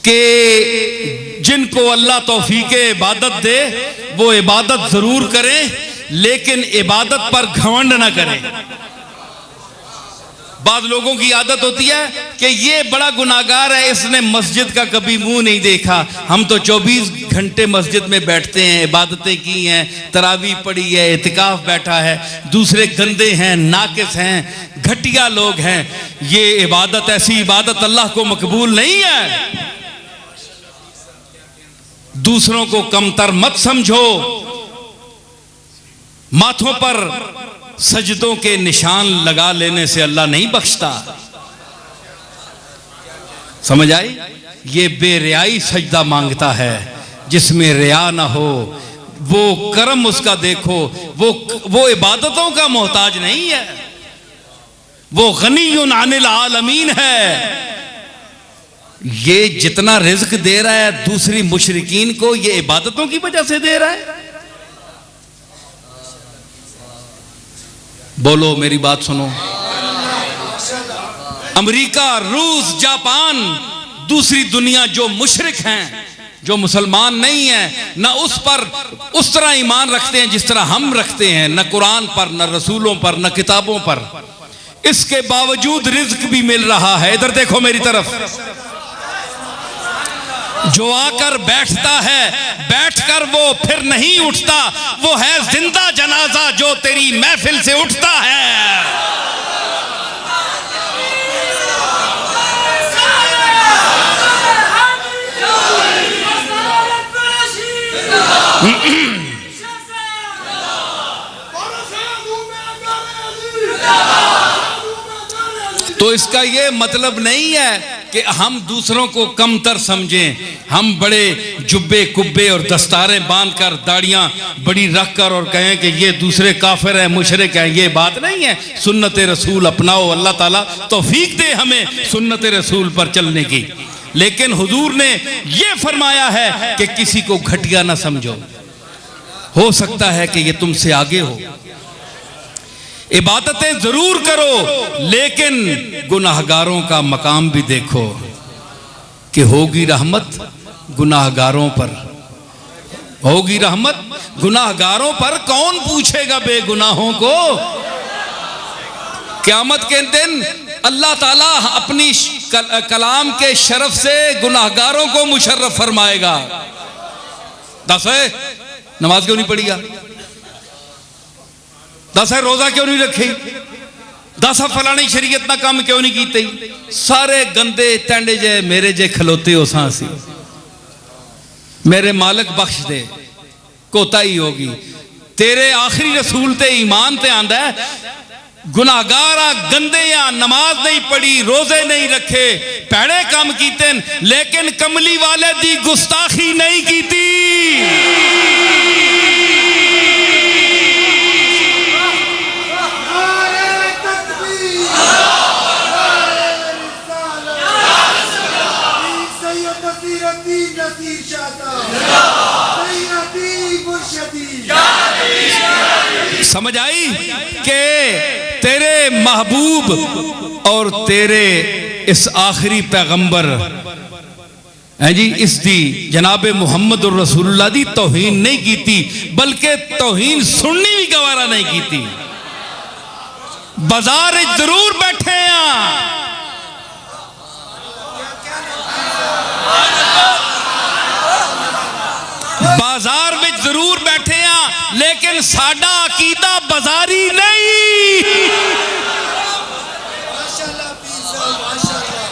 कि जिनको अल्लाह तौफीक इबादत दे वो इबादत जरूर करें, लेकिन इबादत पर घमंड ना करें। बाद लोगों की आदत होती है कि ये बड़ा गुनाहगार है, इसने मस्जिद का कभी मुंह नहीं देखा। हम तो 24 घंटे मस्जिद में बैठते हैं, इबादतें की हैं, तरावी पढ़ी है, इतिकाफ बैठा है। दूसरे गंदे हैं, नाकिस हैं, घटिया लोग हैं। ये इबादत, ऐसी इबादत अल्लाह को मकबूल नहीं है। दूसरों को कमतर मत समझो। माथों पर सजदों के निशान लगा लेने से अल्लाह नहीं बख्शता। समझ आई? ये बेरियाई सजदा मांगता है जिसमें रिया ना हो। वो कर्म उसका देखो, वो इबादतों का मोहताज नहीं है, वो गनीयुन अनिल आलमीन है। ये जितना रिज्क दे रहा है दूसरी मुशरिकीन को, ये इबादतों की वजह से दे रहा है। बोलो मेरी बात सुनो। अमेरिका, रूस, जापान, दूसरी दुनिया जो मुशरिक हैं, जो मुसलमान नहीं है, न उस पर उस तरह ईमान रखते हैं जिस तरह हम रखते हैं, न कुरान पर, न रसूलों पर, न किताबों पर। इसके बावजूद रिज्क भी मिल रहा है। इधर देखो मेरी तरफ। जो आकर बैठता है, बैठकर वो फिर नहीं उठता, वो है जिंदा जनाजा जो तेरी महफिल से उठता है। तो इसका ये मतलब नहीं है कि हम दूसरों को कमतर समझें। हम बड़े जुब्बे कुब्बे और दस्तारें बांधकर, दाढ़ियां बड़ी रखकर और कहें कि ये दूसरे काफिर हैं, मुशरिक हैं। ये बात नहीं है। सुन्नत रसूल अपनाओ। अल्लाह ताला तौफीक दे हमें सुन्नत रसूल पर चलने की। लेकिन हुजूर ने ये फरमाया है कि किसी को घटिया ना समझो। हो सकता है कि ये तुमसे आगे हो। इबादतें जरूर करो, लेकिन गुनाहगारों का मकाम भी देखो कि होगी रहमत गुनाहगारों पर। होगी रहमत गुनाहगारों पर। कौन पूछेगा बेगुनाहों को? क़यामत के दिन अल्लाह ताला अपनी कलाम के शरफ से गुनाहगारों को मुशर्रफ फरमाएगा। दस है नमाज क्यों नहीं पढ़िया? 10 रोजा क्यों नहीं रखी? 10 फलानी शरीयत ना काम क्यों नहीं की? सारे गंदे टेंडे जे मेरे जे खलोते हो सांसी। मेरे मालिक बख्श दे, कोताही होगी। तेरे आखिरी रसूल ते ईमान ते आंदा है, गुनाहगारा गंदे या नमाज नहीं पढ़ी, रोजे नहीं रखे, पैड़े काम कीते, लेकिन कमली वाले दी गुस्ताखी नहीं कीती। समझ आई कि तेरे महबूब और तेरे इस आखिरी पैगंबर है जी, इस दी जनाबे मुहम्मद और रसूलुल्लाह दी तौहीन नहीं की थी, बल्कि तौहीन सुननी भी गवारा नहीं की थी। बाजार जरूर बैठे हैं, बाजार में जरूर बैठे हैं, लेकिन साडा अकीदा बाजारी नहीं। माशाल्लाह पीर साहब, माशाल्लाह,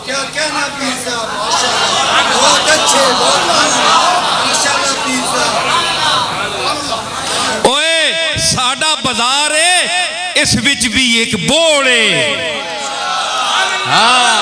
क्या कहना पीर साहब, माशाल्लाह, बहुत अच्छे, बहुत माशाल्लाह पीर साहब। ओए साडा बाजार है, इस विच भी एक बोड़ है। हाँ